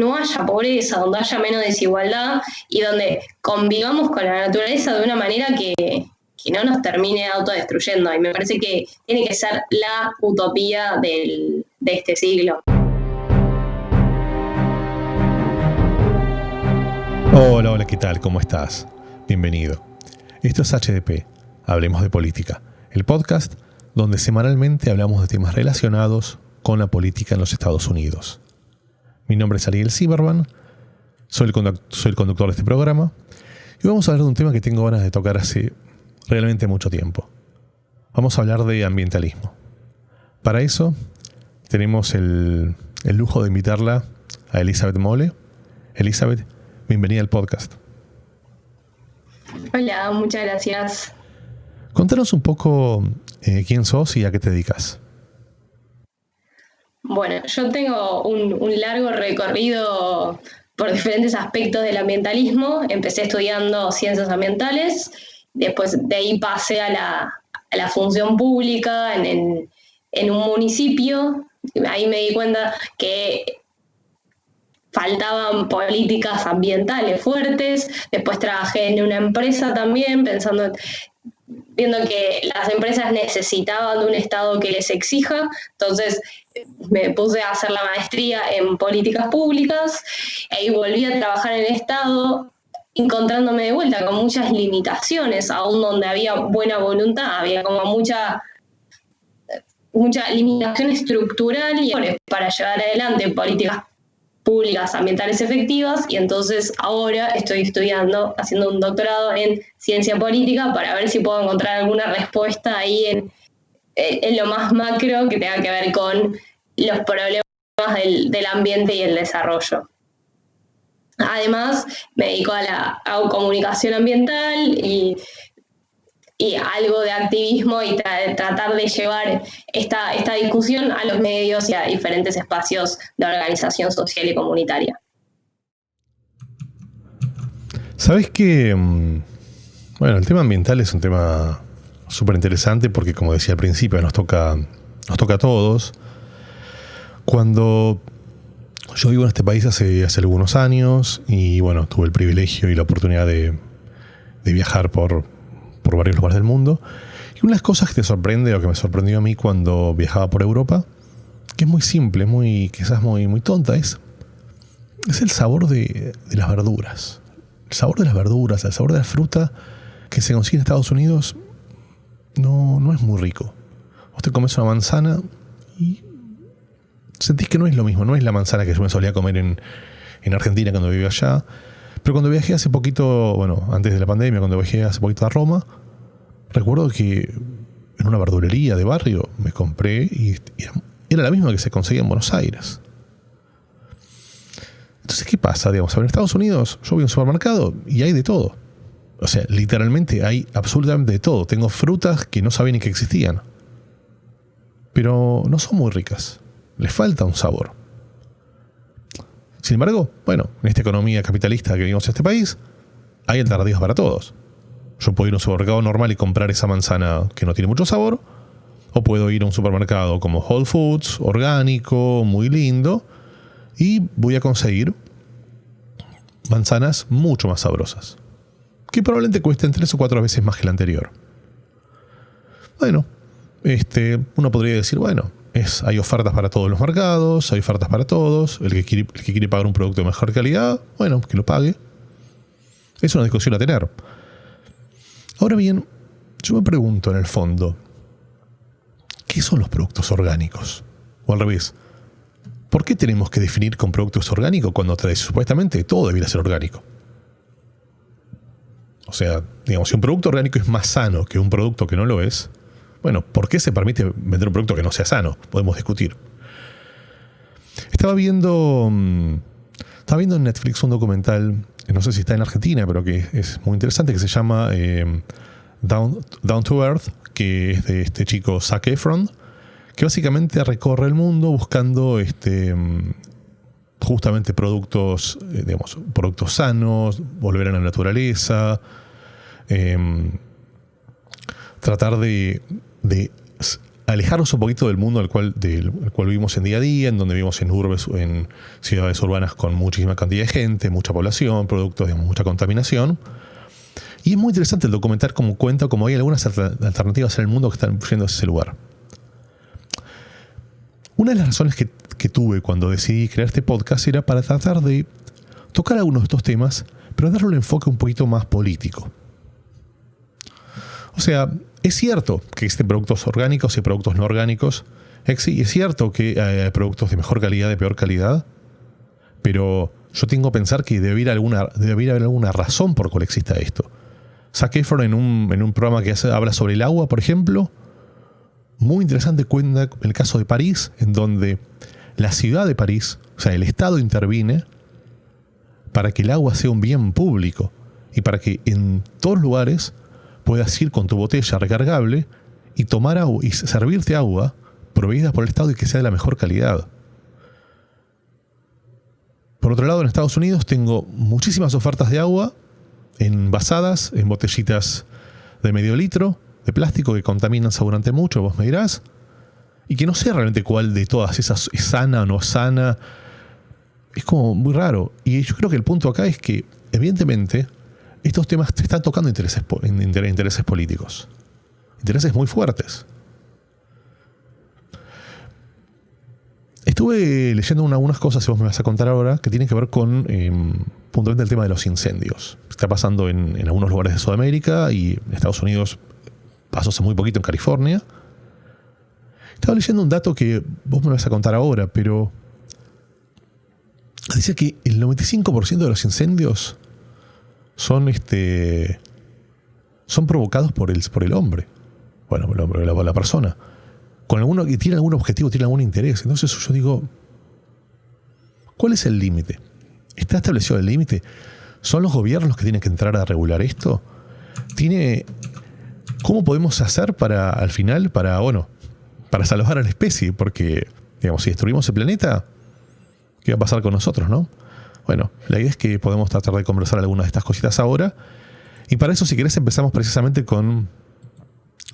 no haya pobreza, donde haya menos desigualdad y donde convivamos con la naturaleza de una manera que no nos termine autodestruyendo. Y me parece que tiene que ser la utopía de este siglo. Hola, ¿qué tal? ¿Cómo estás? Bienvenido. Esto es HDP, Hablemos de Política, el podcast donde semanalmente hablamos de temas relacionados con la política en los Estados Unidos. Mi nombre es Ariel Zimmerman, soy el conductor de este programa y vamos a hablar de un tema que tengo ganas de tocar hace realmente mucho tiempo. Vamos a hablar de ambientalismo. Para eso tenemos el lujo de invitarla a Elizabeth Mole. Elizabeth, bienvenida al podcast. Hola, muchas gracias. Contanos un poco quién sos y a qué te dedicas. Bueno, yo tengo un largo recorrido por diferentes aspectos del ambientalismo. Empecé estudiando ciencias ambientales, después de ahí pasé a la función pública en un municipio. Ahí me di cuenta que faltaban políticas ambientales fuertes. Después trabajé en una empresa también, viendo que las empresas necesitaban de un Estado que les exija. Entonces me puse a hacer la maestría en políticas públicas y volví a trabajar en el Estado, encontrándome de vuelta con muchas limitaciones, aún donde había buena voluntad, había como mucha limitación estructural y para llevar adelante políticas públicas ambientales efectivas. Y entonces ahora estoy haciendo un doctorado en ciencia política para ver si puedo encontrar alguna respuesta ahí en lo más macro que tenga que ver con los problemas del ambiente y el desarrollo. Además, me dedico a comunicación ambiental y algo de activismo y tratar de llevar esta discusión a los medios y a diferentes espacios de organización social y comunitaria. Sabes que, bueno, el tema ambiental es un tema súper interesante porque, como decía al principio, nos toca a todos. Cuando yo vivo en este país hace algunos años y, bueno, tuve el privilegio y la oportunidad de viajar por varios lugares del mundo. Y una de las cosas que te sorprende, o que me sorprendió a mí cuando viajaba por Europa, que es muy simple, quizás muy tonta, es el sabor de las verduras. El sabor de las verduras, el sabor de la fruta que se consigue en Estados Unidos no es muy rico. Vos te comes una manzana y sentís que no es lo mismo, no es la manzana que yo me solía comer en Argentina cuando vivía allá. Pero cuando viajé hace poquito, bueno, antes de la pandemia, cuando viajé hace poquito a Roma, recuerdo que en una verdulería de barrio me compré y era la misma que se conseguía en Buenos Aires. Entonces, ¿qué pasa? Digamos, en Estados Unidos yo voy a un supermercado y hay de todo. O sea, literalmente hay absolutamente de todo. Tengo frutas que no sabía ni que existían. Pero no son muy ricas. Les falta un sabor. Sin embargo, bueno, en esta economía capitalista que vivimos en este país, hay alternativas para todos. Yo puedo ir a un supermercado normal y comprar esa manzana que no tiene mucho sabor, o puedo ir a un supermercado como Whole Foods, orgánico, muy lindo, y voy a conseguir manzanas mucho más sabrosas, que probablemente cuesten 3 o 4 veces más que la anterior. Bueno, uno podría decir, bueno, hay ofertas para todos los mercados, hay ofertas para todos. El que quiere pagar un producto de mejor calidad, bueno, que lo pague. Es una discusión a tener. Ahora bien, yo me pregunto en el fondo, ¿qué son los productos orgánicos? O al revés, ¿por qué tenemos que definir con productos orgánicos cuando supuestamente todo debería ser orgánico? O sea, digamos, si un producto orgánico es más sano que un producto que no lo es, bueno, ¿por qué se permite vender un producto que no sea sano? Podemos discutir. Estaba viendo en Netflix un documental, no sé si está en Argentina, pero que es muy interesante, que se llama Down to Earth, que es de este chico Zac Efron, que básicamente recorre el mundo buscando justamente productos sanos, volver a la naturaleza, tratar de alejarnos un poquito del mundo del cual vivimos en día a día, en donde vivimos en urbes, en ciudades urbanas con muchísima cantidad de gente, mucha población, productos de mucha contaminación. Y es muy interesante el documental como cuenta, como hay algunas alternativas en el mundo que están yendo a ese lugar. Una de las razones que tuve cuando decidí crear este podcast era para tratar de tocar algunos de estos temas, pero darle un enfoque un poquito más político. O sea, es cierto que existen productos orgánicos y productos no orgánicos. Es cierto que hay productos de mejor calidad, de peor calidad. Pero yo tengo que pensar que debe haber alguna razón por cual exista esto. Zac Efron en un programa que habla sobre el agua, por ejemplo, muy interesante, cuenta el caso de París, en donde la ciudad de París, o sea, el Estado interviene para que el agua sea un bien público y para que en todos lugares puedas ir con tu botella recargable y tomar agua y servirte agua proveída por el Estado y que sea de la mejor calidad. Por otro lado, en Estados Unidos tengo muchísimas ofertas de agua envasadas en botellitas de medio litro de plástico que contaminan seguramente mucho, vos me dirás, y que no sé realmente cuál de todas esas es sana o no sana. Es como muy raro. Y yo creo que el punto acá es que, evidentemente, estos temas te están tocando intereses políticos. Intereses muy fuertes. Estuve leyendo algunas cosas, si vos me vas a contar ahora, que tienen que ver con puntualmente el tema de los incendios. Está pasando en algunos lugares de Sudamérica y en Estados Unidos pasó hace muy poquito en California. Estaba leyendo un dato que vos me vas a contar ahora, pero dice que el 95% de los incendios son provocados por el hombre. Bueno, por el hombre, la persona. Y tiene algún objetivo, tiene algún interés. Entonces yo digo, ¿cuál es el límite? ¿Está establecido el límite? ¿Son los gobiernos los que tienen que entrar a regular esto? ¿Cómo podemos hacer al final, para salvar a la especie? Porque, digamos, si destruimos el planeta, ¿qué va a pasar con nosotros, no? Bueno, la idea es que podemos tratar de conversar algunas de estas cositas ahora. Y para eso, si querés, empezamos precisamente con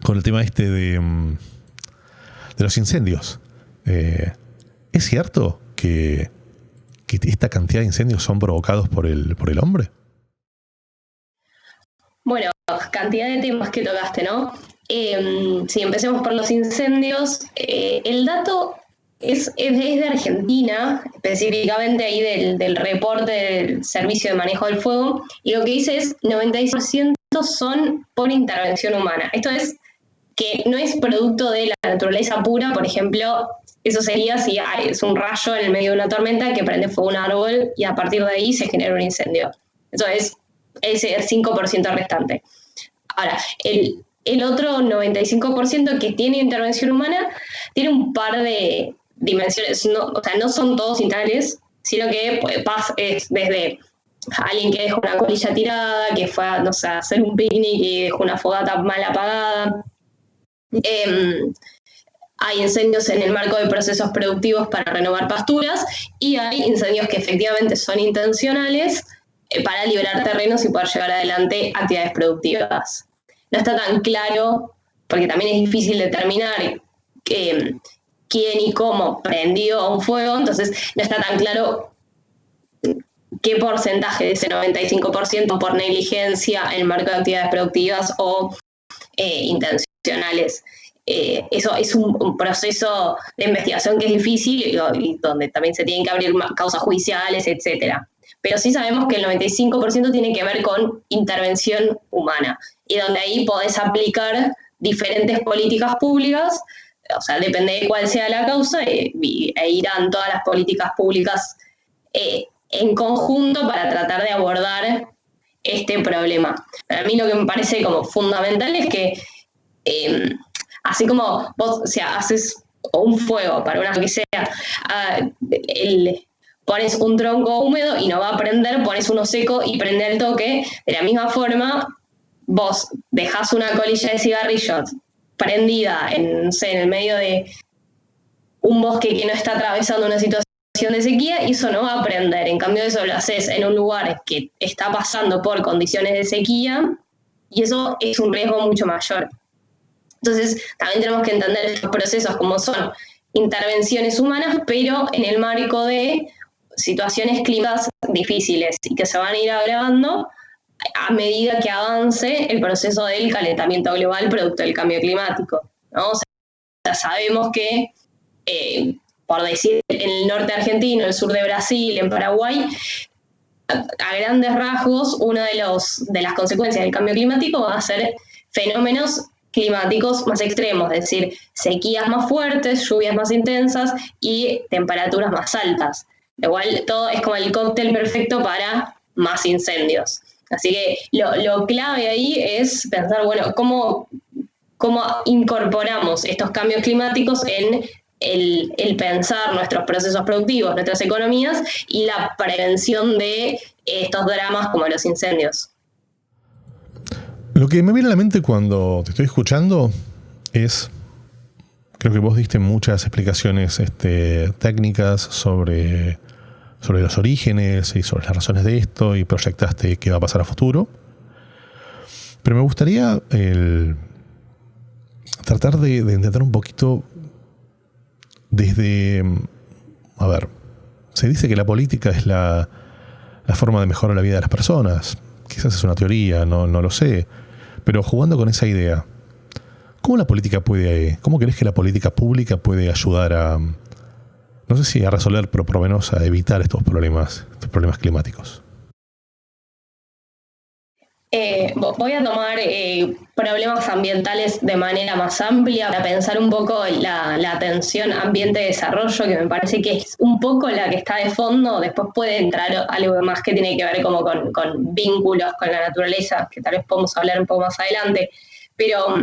el tema de los incendios. ¿Es cierto que esta cantidad de incendios son provocados por el hombre? Bueno, cantidad de temas que tocaste, ¿no? Si empecemos por los incendios, el dato es de Argentina, específicamente ahí del reporte del Servicio de Manejo del Fuego, y lo que dice es 96% son por intervención humana. Esto es que no es producto de la naturaleza pura. Por ejemplo, eso sería si es un rayo en el medio de una tormenta que prende fuego un árbol y a partir de ahí se genera un incendio. Eso es ese 5% restante. Ahora, el otro 95% que tiene intervención humana tiene un par de dimensiones. No son todos integrales, sino que es desde alguien que dejó una colilla tirada, que fue a hacer un picnic y dejó una fogata mal apagada. Hay incendios en el marco de procesos productivos para renovar pasturas y hay incendios que efectivamente son intencionales para liberar terrenos y poder llevar adelante actividades productivas. No está tan claro, porque también es difícil determinar quién y cómo prendió un fuego, entonces no está tan claro qué porcentaje de ese 95% por negligencia en el marco de actividades productivas o intencionales. Eso es un proceso de investigación que es difícil y donde también se tienen que abrir causas judiciales, etcétera. Pero sí sabemos que el 95% tiene que ver con intervención humana y donde ahí podés aplicar diferentes políticas públicas, o sea, depende de cuál sea la causa, e irán todas las políticas públicas en conjunto para tratar de abordar este problema. A mí lo que me parece como fundamental es que así como vos, haces un fuego para una que sea, pones un tronco húmedo y no va a prender, pones uno seco y prende al toque. De la misma forma, vos dejás una colilla de cigarrillos prendida en el medio de un bosque que no está atravesando una situación de sequía y eso no va a prender. En cambio, eso lo haces en un lugar que está pasando por condiciones de sequía y eso es un riesgo mucho mayor. Entonces, también tenemos que entender estos procesos como son intervenciones humanas, pero en el marco de situaciones climáticas difíciles y que se van a ir agravando a medida que avance el proceso del calentamiento global producto del cambio climático, ¿no? O sea, sabemos que, por decir, en el norte argentino, el sur de Brasil, en Paraguay, a grandes rasgos, una de las consecuencias del cambio climático va a ser fenómenos climáticos más extremos, es decir, sequías más fuertes, lluvias más intensas y temperaturas más altas. Igual todo es como el cóctel perfecto para más incendios. Así que lo clave ahí es pensar, bueno, cómo incorporamos estos cambios climáticos en el pensar nuestros procesos productivos, nuestras economías y la prevención de estos dramas como los incendios. Lo que me viene a la mente cuando te estoy escuchando es, creo que vos diste muchas explicaciones técnicas sobre los orígenes y sobre las razones de esto y proyectaste qué va a pasar a futuro. Pero me gustaría tratar de entender un poquito desde... A ver, se dice que la política es la forma de mejorar la vida de las personas. Quizás es una teoría, no lo sé. Pero jugando con esa idea, ¿cómo crees que la política pública puede ayudar a, no sé si a resolver, pero por lo menos a evitar estos problemas climáticos? Voy a tomar problemas ambientales de manera más amplia para pensar un poco la tensión ambiente-desarrollo, que me parece que es un poco la que está de fondo. Después puede entrar algo más que tiene que ver como con vínculos con la naturaleza, que tal vez podemos hablar un poco más adelante, pero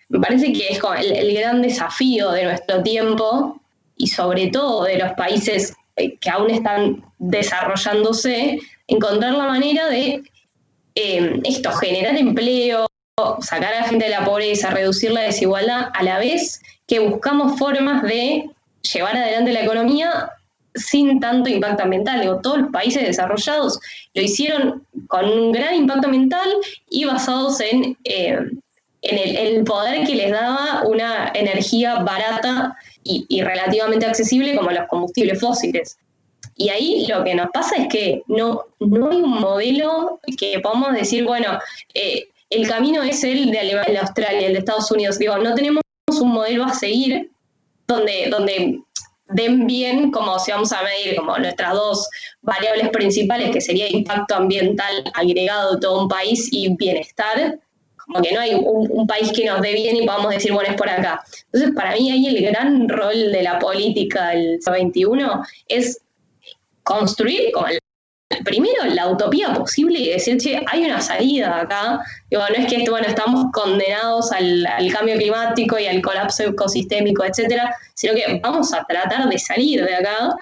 me parece que es como el gran desafío de nuestro tiempo y sobre todo de los países que aún están desarrollándose, encontrar la manera de generar empleo, sacar a la gente de la pobreza, reducir la desigualdad, a la vez que buscamos formas de llevar adelante la economía sin tanto impacto ambiental. Todos los países desarrollados lo hicieron con un gran impacto ambiental y basados en el poder que les daba una energía barata y relativamente accesible como los combustibles fósiles. Y ahí lo que nos pasa es que no hay un modelo que podamos decir, bueno, el camino es el de Alemania, el de Australia, el de Estados Unidos. Digo, no tenemos un modelo a seguir donde den bien, como si vamos a medir como nuestras dos variables principales, que sería impacto ambiental agregado de todo un país y bienestar. Como que no hay un país que nos dé bien y podamos decir, bueno, es por acá. Entonces, para mí ahí el gran rol de la política del siglo XXI es construir como primero la utopía posible y decir, che, hay una salida acá. Digo, no es que estamos condenados al cambio climático y al colapso ecosistémico, etcétera, sino que vamos a tratar de salir de acá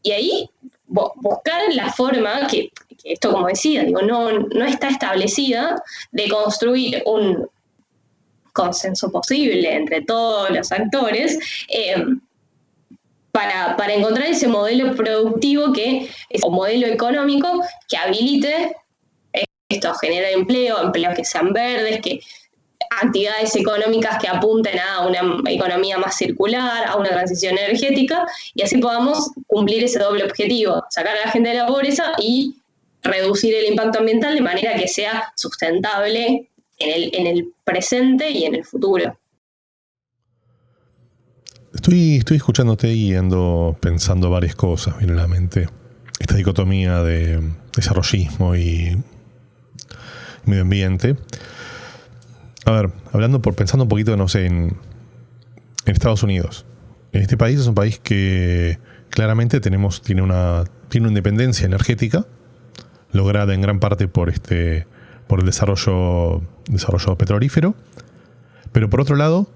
y ahí buscar la forma que esto, como decía, digo, no está establecida, de construir un consenso posible entre todos los actores, para encontrar ese modelo productivo o modelo económico que habilite esto, generar empleos que sean verdes, actividades económicas que apunten a una economía más circular, a una transición energética, y así podamos cumplir ese doble objetivo, sacar a la gente de la pobreza y reducir el impacto ambiental de manera que sea sustentable en el presente y en el futuro. Estoy escuchándote y ando pensando varias cosas, viene a la mente. Esta dicotomía de desarrollismo y medio ambiente. A ver, pensando un poquito, no sé, en Estados Unidos. En este país es un país que claramente tiene una independencia energética, lograda en gran parte por el desarrollo petrolífero. Pero por otro lado,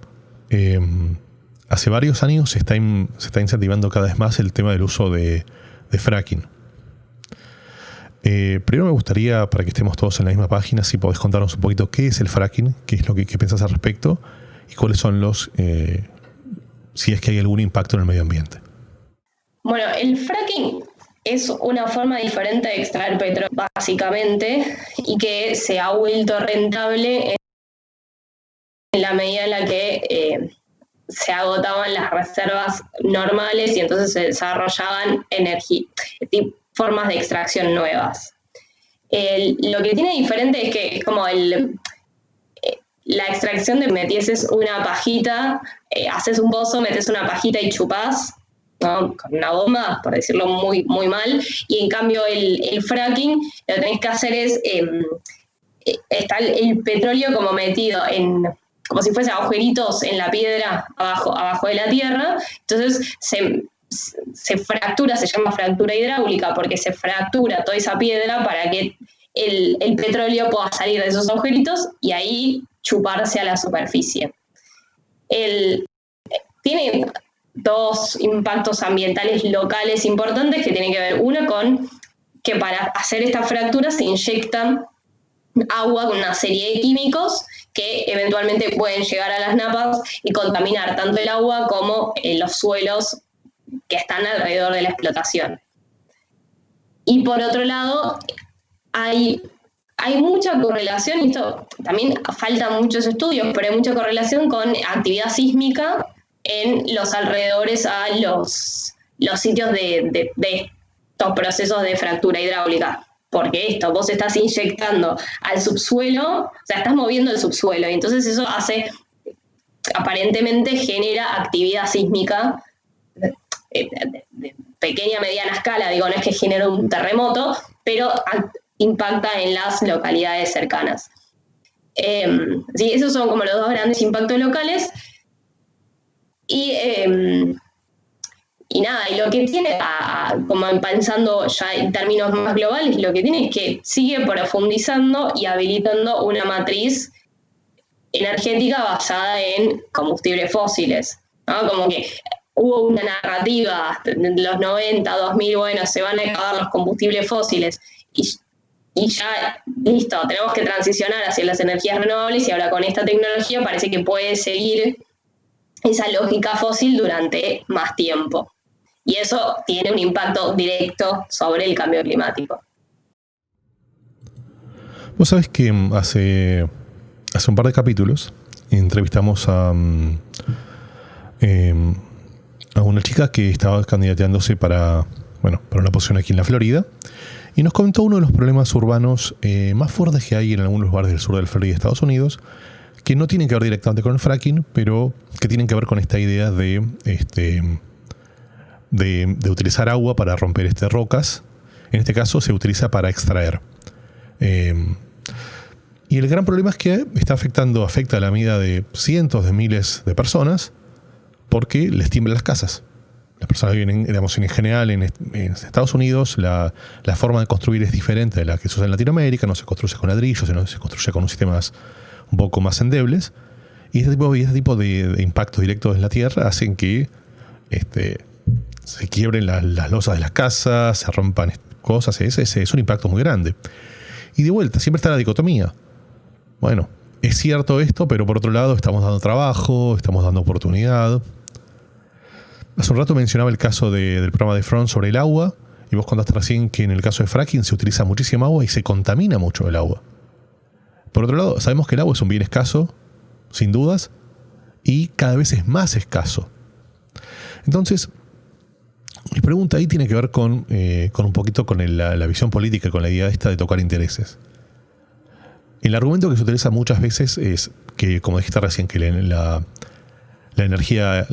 hace varios años se está incentivando cada vez más el tema del uso de fracking. Primero me gustaría, para que estemos todos en la misma página, si podés contarnos un poquito qué es el fracking, qué es lo que pensás al respecto y cuáles son si es que hay algún impacto en el medio ambiente. Bueno, el fracking es una forma diferente de extraer petróleo, básicamente, y que se ha vuelto rentable en la medida en la que se agotaban las reservas normales y entonces se desarrollaban formas de extracción nuevas. Lo que tiene diferente es que es como la extracción de metieses una pajita, haces un pozo, metes una pajita y chupás, ¿no? Con una bomba, por decirlo muy, muy mal, y en cambio el fracking lo que tenés que hacer es, está el petróleo como metido como si fuese agujeritos en la piedra abajo de la tierra, entonces se fractura, se llama fractura hidráulica, porque se fractura toda esa piedra para que el petróleo pueda salir de esos agujeritos y ahí chuparse a la superficie. Tiene dos impactos ambientales locales importantes que tienen que ver, uno con que para hacer esta fractura se inyectan agua con una serie de químicos que eventualmente pueden llegar a las napas y contaminar tanto el agua como los suelos que están alrededor de la explotación. Y por otro lado, hay mucha correlación, y esto también faltan muchos estudios, pero hay mucha correlación con actividad sísmica en los alrededores a los sitios de estos procesos de fractura hidráulica. Porque vos estás inyectando al subsuelo, o sea, estás moviendo el subsuelo, y entonces eso aparentemente genera actividad sísmica de pequeña, mediana escala, no es que genera un terremoto, pero impacta en las localidades cercanas. Sí, esos son como los dos grandes impactos locales. Y nada, y lo que tiene, como pensando ya en términos más globales, lo que tiene es que sigue profundizando y habilitando una matriz energética basada en combustibles fósiles, ¿no? Como que hubo una narrativa de los 90, 2000, bueno, se van a acabar los combustibles fósiles y ya, listo, tenemos que transicionar hacia las energías renovables, y ahora con esta tecnología parece que puede seguir esa lógica fósil durante más tiempo. Y eso tiene un impacto directo sobre el cambio climático. Vos sabés que hace un par de capítulos entrevistamos a una chica que estaba candidateándose para una posición aquí en la Florida, y nos comentó uno de los problemas urbanos más fuertes que hay en algunos lugares del sur de la Florida, Estados Unidos, que no tienen que ver directamente con el fracking, pero que tienen que ver con esta idea de utilizar agua para romper rocas. En este caso se utiliza para extraer. Y el gran problema es que afecta a la vida de cientos de miles de personas, porque les tiemblan las casas. Las personas viven, en general, en Estados Unidos, la forma de construir es diferente de la que se usa en Latinoamérica. No se construye con ladrillos, sino se construye con sistemas un poco más endebles. Y este tipo de impactos directos en la tierra hacen que se quiebren las losas de las casas, se rompan cosas. Es un impacto muy grande. Y de vuelta, siempre está la dicotomía. Bueno, es cierto esto, pero por otro lado estamos dando trabajo, estamos dando oportunidad. Hace un rato mencionaba el caso del programa de Front sobre el agua, y vos contaste recién que en el caso de fracking se utiliza muchísima agua y se contamina mucho el agua. Por otro lado, sabemos que el agua es un bien escaso, sin dudas, y cada vez es más escaso. Entonces, mi pregunta ahí tiene que ver con un poquito con la visión política, con la idea esta de tocar intereses. El argumento que se utiliza muchas veces es que, como dijiste recién, que la energía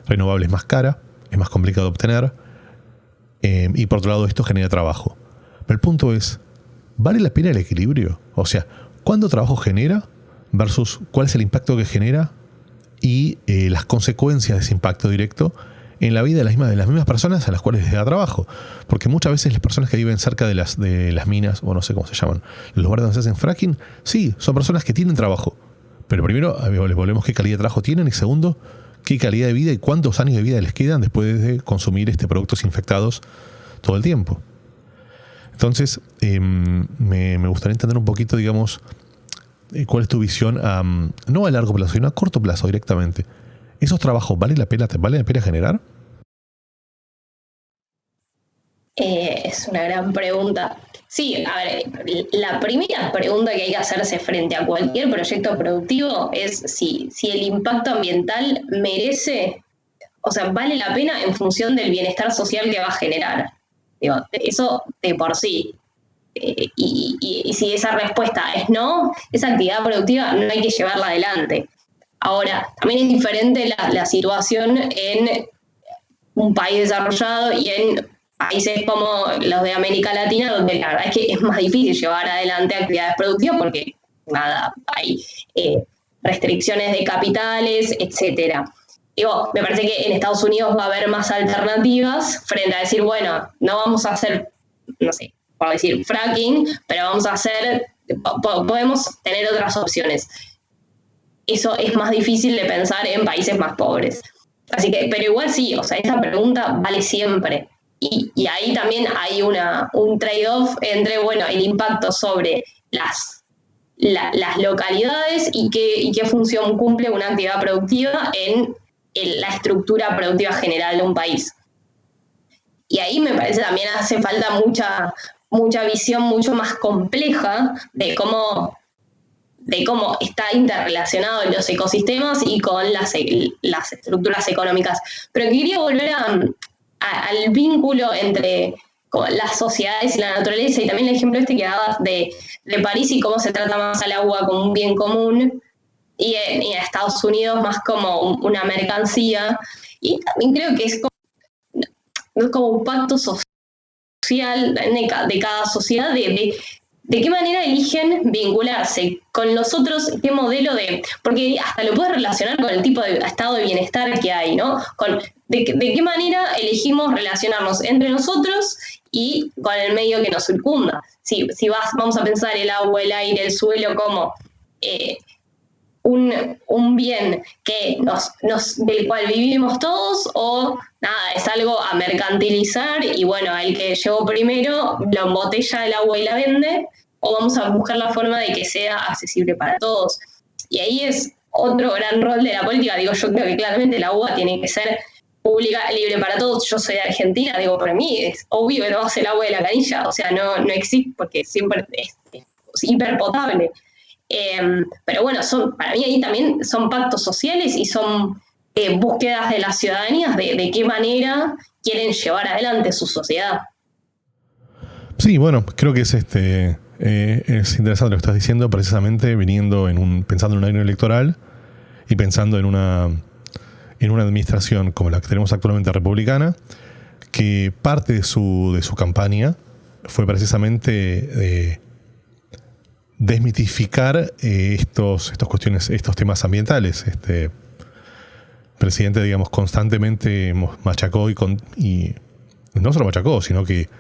renovable es más cara, es más complicado de obtener, y por otro lado esto genera trabajo. Pero el punto es, ¿vale la pena el equilibrio? O sea, ¿cuánto trabajo genera versus cuál es el impacto que genera y las consecuencias de ese impacto directo en la vida de las mismas personas a las cuales les da trabajo? Porque muchas veces las personas que viven cerca de las minas, o no sé cómo se llaman, los lugares donde se hacen fracking, sí, son personas que tienen trabajo. Pero primero, les volvemos qué calidad de trabajo tienen, y segundo, qué calidad de vida y cuántos años de vida les quedan después de consumir productos infectados todo el tiempo. Entonces, me gustaría entender un poquito, digamos, cuál es tu visión, no a largo plazo, sino a corto plazo directamente. ¿Esos trabajos vale la pena generar? Es una gran pregunta. Sí, a ver, la primera pregunta que hay que hacerse frente a cualquier proyecto productivo es si el impacto ambiental merece, o sea, vale la pena en función del bienestar social que va a generar. Digo, eso de por sí. Y si esa respuesta es no, esa actividad productiva no hay que llevarla adelante. Ahora, también es diferente la situación en un país desarrollado y en países como los de América Latina, donde la verdad es que es más difícil llevar adelante actividades productivas porque nada, hay restricciones de capitales, etcétera. Digo, me parece que en Estados Unidos va a haber más alternativas frente a decir, bueno, no vamos a hacer, no sé, por decir fracking, pero vamos a hacer, podemos tener otras opciones. Eso es más difícil de pensar en países más pobres. Así que, pero igual sí, o sea, esta pregunta vale siempre. Y ahí también hay un trade-off entre, bueno, el impacto sobre las localidades y qué función cumple una actividad productiva en la estructura productiva general de un país. Y ahí me parece también hace falta mucha visión mucho más compleja de cómo está interrelacionado los ecosistemas y con las estructuras económicas. Pero quería volver al vínculo entre las sociedades y la naturaleza, y también el ejemplo que dabas de París y cómo se trata más al agua como un bien común, y en Estados Unidos más como una mercancía. Y también creo que es como un pacto social de cada sociedad, de qué manera eligen vincularse con los otros, qué modelo porque hasta lo puedes relacionar con el tipo de estado de bienestar que hay, ¿no? De qué manera elegimos relacionarnos entre nosotros y con el medio que nos circunda. Si vamos a pensar el agua, el aire, el suelo como un bien que del cual vivimos todos, o nada, es algo a mercantilizar y bueno, el que llegó primero lo embotella el agua y la vende, o vamos a buscar la forma de que sea accesible para todos. Y ahí es otro gran rol de la política. Digo, yo creo que claramente el agua tiene que ser pública, libre para todos. Yo soy de Argentina, digo, para mí es obvio que no va a ser el agua de la canilla, o sea, no existe porque siempre es hiperpotable. Pero bueno, para mí ahí también son pactos sociales y son búsquedas de las ciudadanías de qué manera quieren llevar adelante su sociedad. Sí, bueno, creo que es interesante lo que estás diciendo, precisamente pensando en un año electoral y pensando en una administración como la que tenemos actualmente republicana, que parte de su campaña fue precisamente desmitificar estos temas ambientales. El presidente, digamos, constantemente machacó y no solo machacó, sino que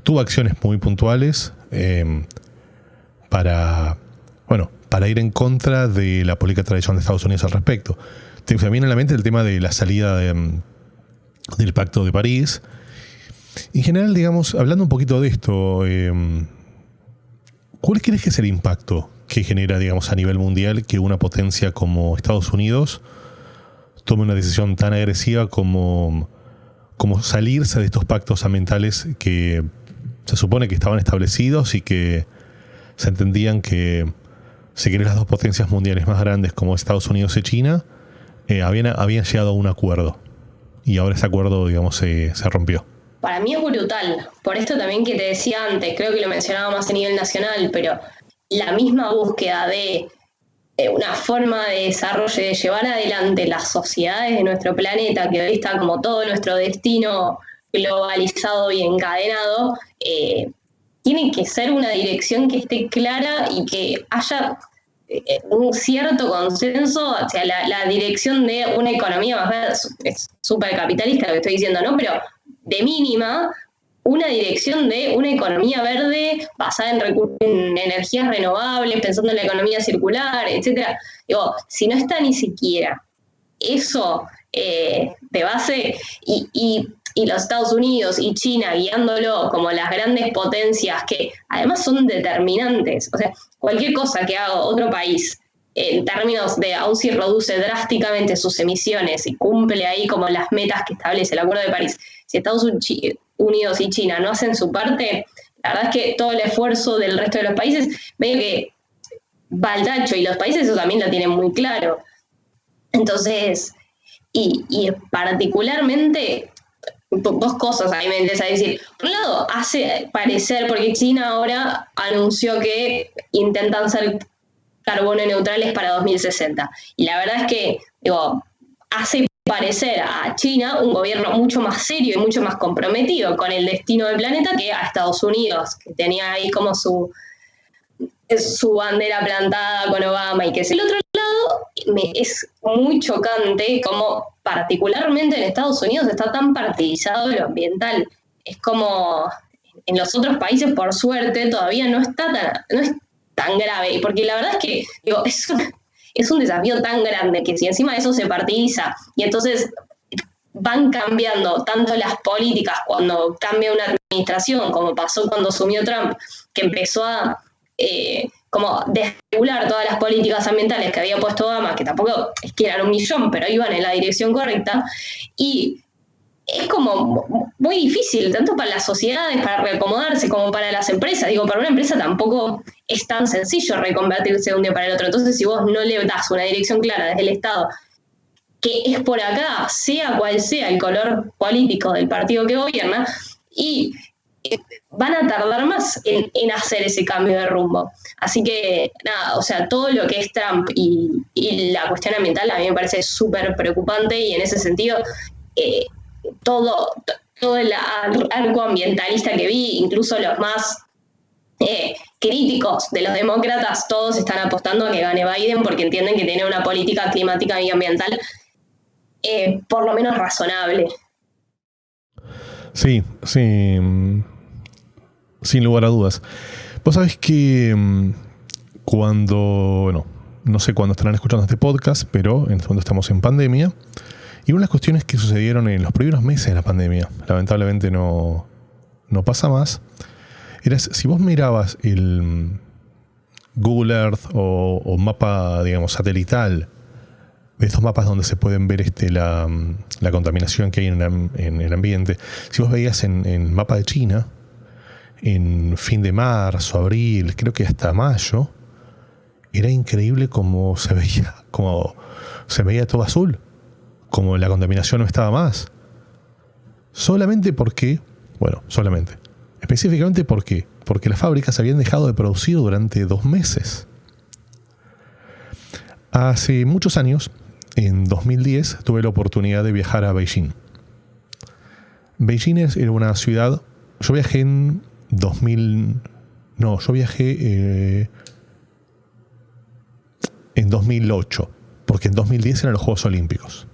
tuvo acciones muy puntuales para ir en contra de la política tradicional de Estados Unidos al respecto. Se viene a la mente el tema de la salida del Pacto de París. En general, digamos, hablando un poquito de esto, ¿cuál crees que es el impacto que genera, digamos, a nivel mundial que una potencia como Estados Unidos tome una decisión tan agresiva como salirse de estos pactos ambientales que se supone que estaban establecidos y que se entendían que, si querés, las dos potencias mundiales más grandes como Estados Unidos y China habían llegado a un acuerdo, y ahora ese acuerdo, digamos, se rompió? Para mí es brutal, por esto también que te decía antes, creo que lo mencionaba más a nivel nacional, pero la misma búsqueda de una forma de desarrollo y de llevar adelante las sociedades de nuestro planeta, que hoy está como todo nuestro destino globalizado y encadenado, tiene que ser una dirección que esté clara y que haya un cierto consenso hacia la dirección de una economía más verde. Es súper capitalista lo que estoy diciendo, ¿no? Pero de mínima, una dirección de una economía verde basada en energías renovables, pensando en la economía circular, etcétera. Digo, si no está ni siquiera eso de base, y los Estados Unidos y China guiándolo como las grandes potencias que además son determinantes, o sea, cualquier cosa que haga otro país en términos de, aun si reduce drásticamente sus emisiones y cumple ahí como las metas que establece el Acuerdo de París, si Estados Unidos y China no hacen su parte, la verdad es que todo el esfuerzo del resto de los países medio que va al tacho, y los países eso también lo tienen muy claro. Entonces, y particularmente, dos cosas a mí me interesa decir. Por un lado, hace parecer, porque China ahora anunció que intentan ser carbono neutrales para 2060. Y la verdad es que, hace parecer a China un gobierno mucho más serio y mucho más comprometido con el destino del planeta que a Estados Unidos, que tenía ahí como su bandera plantada con Obama y que es el otro lado. Es muy chocante como particularmente en Estados Unidos está tan partidizado lo ambiental. Es como en los otros países, por suerte, todavía no es tan grave, porque la verdad es que es un desafío tan grande que si encima de eso se partidiza y entonces van cambiando tanto las políticas cuando cambia una administración, como pasó cuando asumió Trump, que empezó a como desregular todas las políticas ambientales que había puesto Obama, que tampoco es que eran 1 millón, pero iban en la dirección correcta, y es como muy difícil, tanto para las sociedades, para reacomodarse, como para las empresas. Para una empresa tampoco es tan sencillo reconvertirse de un día para el otro. Entonces, si vos no le das una dirección clara desde el Estado, que es por acá, sea cual sea el color político del partido que gobierna, y van a tardar más en hacer ese cambio de rumbo. Así que, nada, todo lo que es Trump y la cuestión ambiental a mí me parece súper preocupante, y en ese sentido, todo el arco ambientalista que vi, incluso los más críticos de los demócratas, todos están apostando a que gane Biden porque entienden que tiene una política climática y ambiental por lo menos razonable. Sí, sin lugar a dudas. Vos sabés que no sé cuándo estarán escuchando este podcast, pero en este momento estamos en pandemia, y una de las cuestiones que sucedieron en los primeros meses de la pandemia, lamentablemente no pasa más, era si vos mirabas el Google Earth o mapa, digamos, satelital, de estos mapas donde se pueden ver la contaminación que hay en el ambiente. Si vos veías en mapa de China, en fin de marzo, abril, creo que hasta mayo, era increíble cómo se veía todo azul, como la contaminación no estaba más. Específicamente porque las fábricas habían dejado de producir durante 2 meses. Hace muchos años, en 2010, tuve la oportunidad de viajar a Beijing. Beijing era una ciudad. Yo viajé en 2008, porque en 2010 eran los Juegos Olímpicos.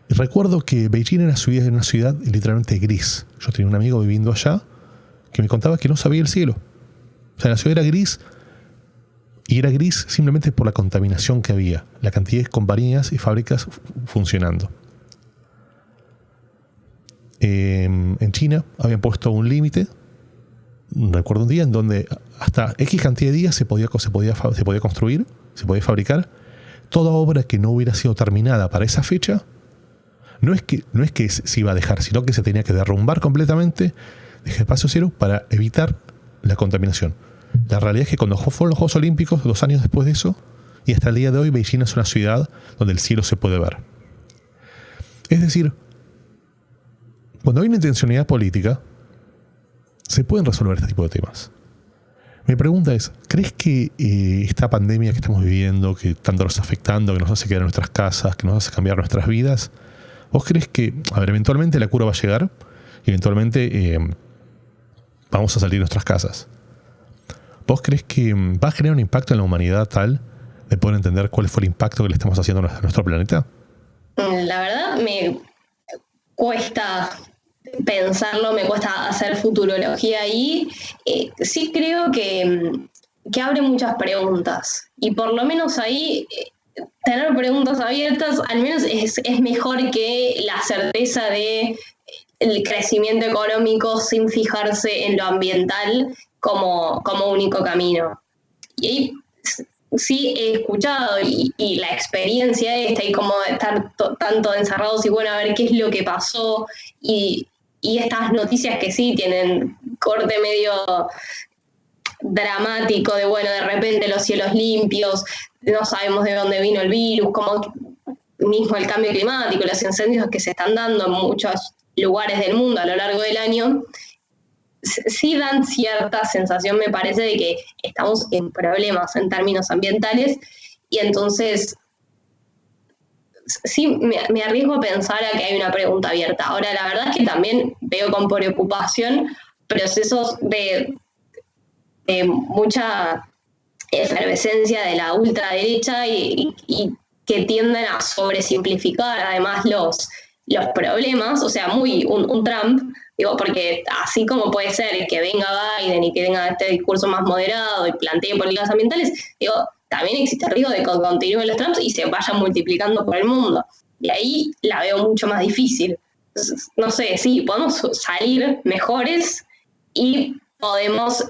Y recuerdo que Beijing era una ciudad literalmente gris. Yo tenía un amigo viviendo allá que me contaba que no sabía el cielo. O sea, la ciudad era gris, y era gris simplemente por la contaminación que había, la cantidad de compañías y fábricas funcionando. En China habían puesto un límite. Recuerdo un día en donde hasta X cantidad de días se podía construir, se podía fabricar. Toda obra que no hubiera sido terminada para esa fecha, no es que se iba a dejar, sino que se tenía que derrumbar completamente, dejar espacio cero para evitar la contaminación. La realidad es que cuando fueron los Juegos Olímpicos, 2 años después de eso, y hasta el día de hoy, Beijing es una ciudad donde el cielo se puede ver. Es decir, cuando hay una intencionalidad política, se pueden resolver este tipo de temas. Mi pregunta es, ¿crees que esta pandemia que estamos viviendo, que tanto nos está afectando, que nos hace quedar en nuestras casas, que nos hace cambiar nuestras vidas, vos crees que, eventualmente la cura va a llegar y eventualmente vamos a salir de nuestras casas? ¿Vos crees que va a generar un impacto en la humanidad tal de poder entender cuál fue el impacto que le estamos haciendo a nuestro planeta? La verdad me cuesta pensarlo, me cuesta hacer futurología ahí. Sí creo que abre muchas preguntas, y por lo menos ahí tener preguntas abiertas al menos es mejor que la certeza de el crecimiento económico sin fijarse en lo ambiental como único camino. Y ahí sí he escuchado y la experiencia esta, y como estar tanto encerrados y a ver qué es lo que pasó, y y estas noticias que sí tienen corte medio dramático de, bueno, de repente los cielos limpios, no sabemos de dónde vino el virus, como mismo el cambio climático, los incendios que se están dando en muchos lugares del mundo a lo largo del año, sí dan cierta sensación, me parece, de que estamos en problemas en términos ambientales, y entonces sí me arriesgo a pensar a que hay una pregunta abierta. Ahora, la verdad es que también veo con preocupación procesos de mucha efervescencia de la ultraderecha y que tienden a sobresimplificar además los problemas, o sea, muy un Trump, digo, porque así como puede ser que venga Biden y que tenga este discurso más moderado y plantee políticas ambientales, digo, también existe el riesgo de que continúen los Trumps y se vayan multiplicando por el mundo. Y ahí la veo mucho más difícil. Entonces, no sé, sí, podemos salir mejores y podemos...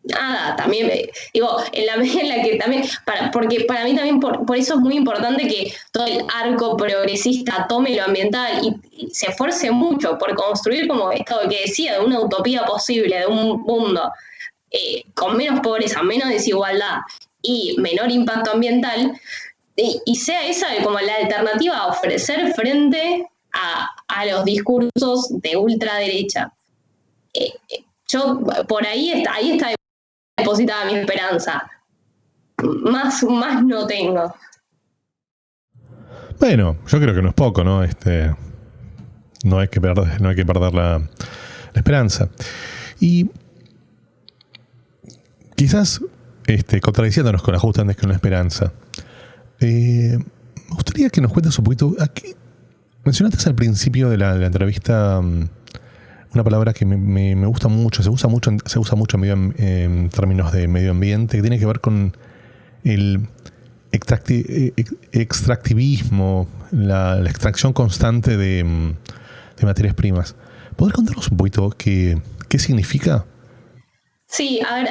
nada, también, digo, en la medida en la que también, porque para mí también por eso es muy importante que todo el arco progresista tome lo ambiental y se esfuerce mucho por construir, como esto que decía, de una utopía posible, de un mundo con menos pobreza, menos desigualdad y menor impacto ambiental, y sea esa como la alternativa a ofrecer frente a los discursos de ultraderecha. Yo, por ahí está depositada mi esperanza. Más no tengo. Bueno, yo creo que no es poco, ¿no? No hay que perder la esperanza. Y quizás contradiciéndonos con justamente con la esperanza, me gustaría que nos cuentes un poquito. Aquí mencionaste al principio de la entrevista una palabra que me gusta mucho, se usa mucho en términos de medio ambiente, que tiene que ver con el extractivismo, la extracción constante de materias primas. ¿Podrías contarnos un poquito qué significa? Sí, a ver,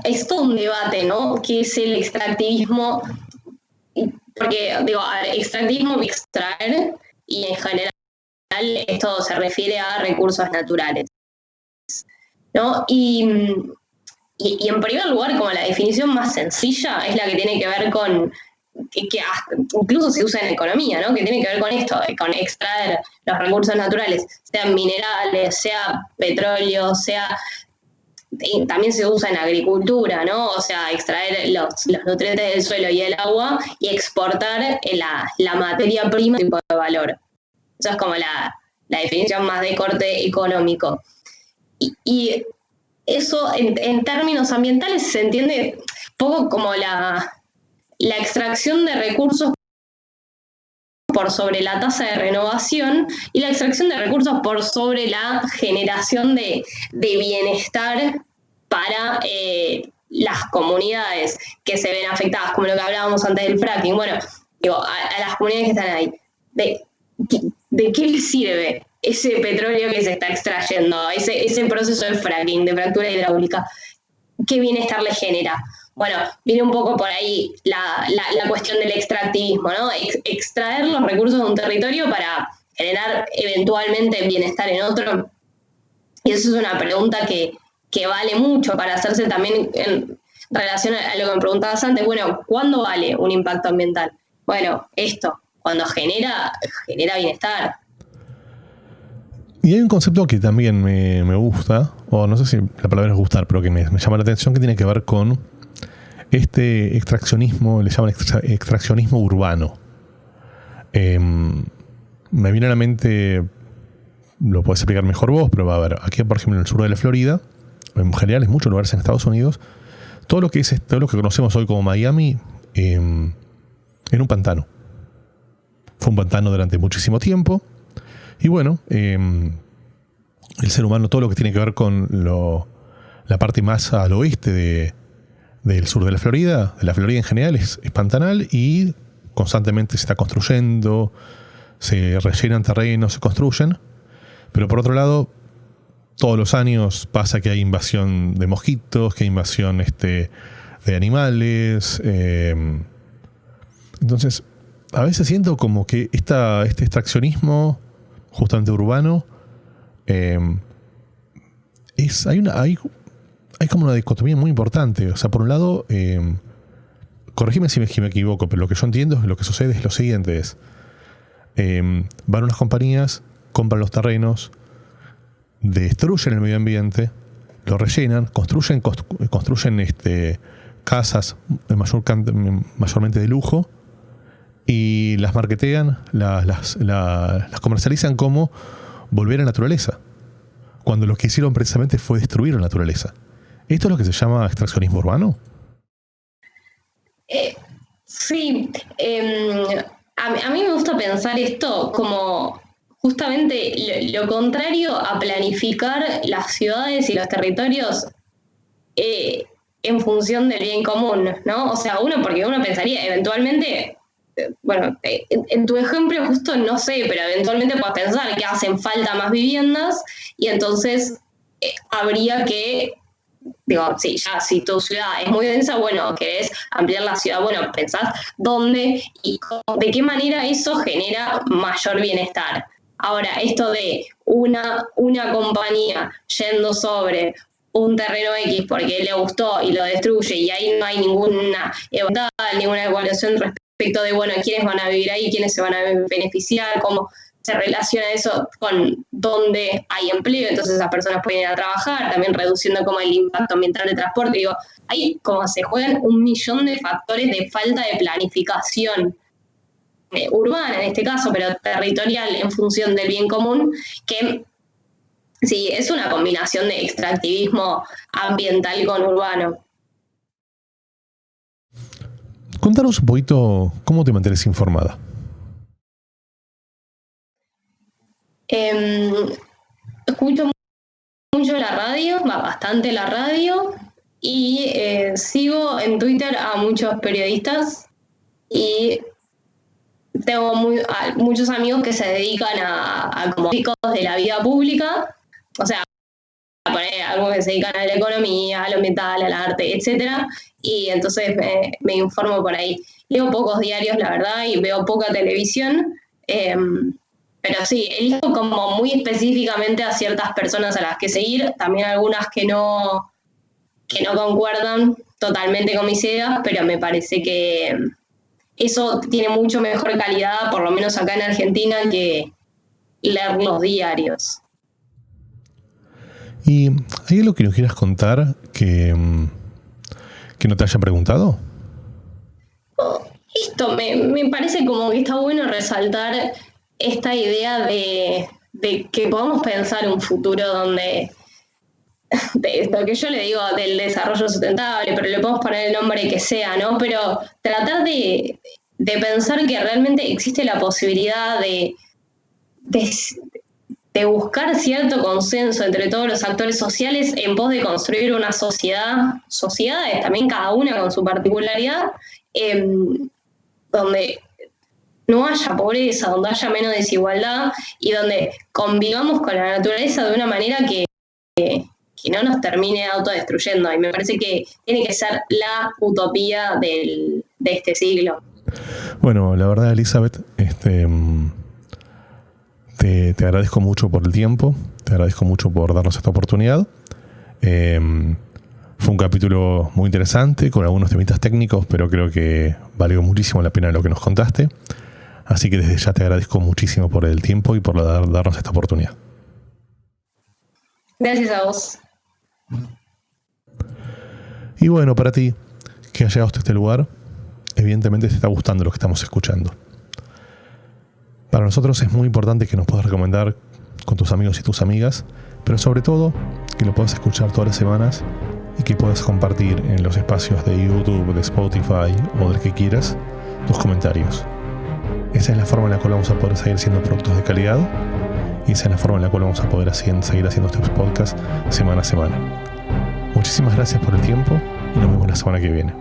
es todo un debate, ¿no? ¿Qué es el extractivismo? Porque, digo, extractivismo, extraer, y en general esto se refiere a recursos naturales, ¿no? Y en primer lugar, como la definición más sencilla, es la que tiene que ver con, que incluso se usa en economía, ¿no? Que tiene que ver con esto, con extraer los recursos naturales, sean minerales, sea petróleo, también se usa en agricultura, ¿no? O sea, extraer los nutrientes del suelo y el agua y exportar la materia prima tipo de valor. Eso es como la definición más de corte económico. Y eso en términos ambientales se entiende poco como la extracción de recursos por sobre la tasa de renovación y la extracción de recursos por sobre la generación de bienestar para las comunidades que se ven afectadas, como lo que hablábamos antes del fracking. Bueno, digo, a las comunidades que están ahí, ¿de qué les sirve ese petróleo que se está extrayendo, ese proceso de fracking, de fractura hidráulica? ¿Qué bienestar les genera? Bueno, viene un poco por ahí la cuestión del extractivismo, ¿no? Extraer los recursos de un territorio para generar eventualmente bienestar en otro. Y eso es una pregunta que vale mucho para hacerse también en relación a lo que me preguntabas antes. Bueno, ¿cuándo vale un impacto ambiental? Bueno, cuando genera bienestar. Y hay un concepto que también me gusta, o no sé si la palabra es gustar, pero que me llama la atención, que tiene que ver con extraccionismo, le llaman extraccionismo urbano. Me viene a la mente, lo podés explicar mejor vos, pero va a ver, aquí por ejemplo en el sur de la Florida, en general en muchos lugares en Estados Unidos, todo lo que conocemos hoy como Miami, era un pantano. Fue un pantano durante muchísimo tiempo. Y bueno, el ser humano, todo lo que tiene que ver con la parte más al oeste del sur de la Florida en general, es pantanal y constantemente se está construyendo, se rellenan terrenos, se construyen. Pero por otro lado, todos los años pasa que hay invasión de mosquitos, que hay invasión de animales. Entonces, a veces siento como que este extraccionismo justamente urbano hay como una dicotomía muy importante. O sea, por un lado, corregime si me equivoco, pero lo que yo entiendo es que lo que sucede es lo siguiente: van unas compañías, compran los terrenos, destruyen el medio ambiente, lo rellenan, construyen casas mayormente de lujo y las marketean, las comercializan como volver a la naturaleza, cuando lo que hicieron precisamente fue destruir la naturaleza. ¿Esto es lo que se llama extraccionismo urbano? Sí. A mí me gusta pensar esto como justamente lo contrario a planificar las ciudades y los territorios en función del bien común, ¿no? O sea, porque uno pensaría, eventualmente, bueno, en tu ejemplo justo no sé, pero eventualmente puedes pensar que hacen falta más viviendas y entonces habría que, sí, ya si tu ciudad es muy densa, bueno, querés ampliar la ciudad, bueno, pensás dónde y de qué manera eso genera mayor bienestar. Ahora, esto de una compañía yendo sobre un terreno X porque le gustó y lo destruye y ahí no hay ninguna evaluación respecto de, bueno, quiénes van a vivir ahí, quiénes se van a beneficiar, cómo se relaciona eso con dónde hay empleo, entonces esas personas pueden ir a trabajar, también reduciendo como el impacto ambiental del transporte. Ahí como se juegan un millón de factores de falta de planificación urbana en este caso, pero territorial en función del bien común, que sí, es una combinación de extractivismo ambiental con urbano. Contanos un poquito cómo te mantienes informada. Escucho mucho la radio, bastante la radio, y sigo en Twitter a muchos periodistas y tengo muchos amigos que se dedican a como chicos de la vida pública, o sea, algunos que se dedican a la economía, a lo ambiental, al arte, etcétera, y entonces me informo por ahí. Leo pocos diarios, la verdad, y veo poca televisión, pero sí, elijo como muy específicamente a ciertas personas a las que seguir, también algunas que no concuerdan totalmente con mis ideas, pero me parece que eso tiene mucho mejor calidad, por lo menos acá en Argentina, que leer los diarios. ¿Y hay algo que nos quieras contar que no te haya preguntado? Esto me parece como que está bueno resaltar esta idea de que podamos pensar un futuro donde, de lo que yo le digo del desarrollo sustentable, pero le podemos poner el nombre que sea, ¿no? Pero tratar de pensar que realmente existe la posibilidad de buscar cierto consenso entre todos los actores sociales en pos de construir una sociedades también cada una con su particularidad, donde no haya pobreza, donde haya menos desigualdad y donde convivamos con la naturaleza de una manera que no nos termine autodestruyendo. Y me parece que tiene que ser la utopía de este siglo. Bueno, la verdad, Elizabeth, te agradezco mucho por el tiempo, te agradezco mucho por darnos esta oportunidad. Fue un capítulo muy interesante, con algunos temitas técnicos, pero creo que valió muchísimo la pena lo que nos contaste. Así que desde ya te agradezco muchísimo por el tiempo y por darnos esta oportunidad. Gracias a vos. Y bueno, para ti, que has llegado hasta este lugar, evidentemente te está gustando lo que estamos escuchando. Para nosotros es muy importante que nos puedas recomendar con tus amigos y tus amigas, pero sobre todo que lo puedas escuchar todas las semanas y que puedas compartir en los espacios de YouTube, de Spotify o del que quieras tus comentarios. Esa es la forma en la cual vamos a poder seguir haciendo productos de calidad y esa es la forma en la cual vamos a poder seguir haciendo estos podcasts semana a semana. Muchísimas gracias por el tiempo y nos vemos la semana que viene.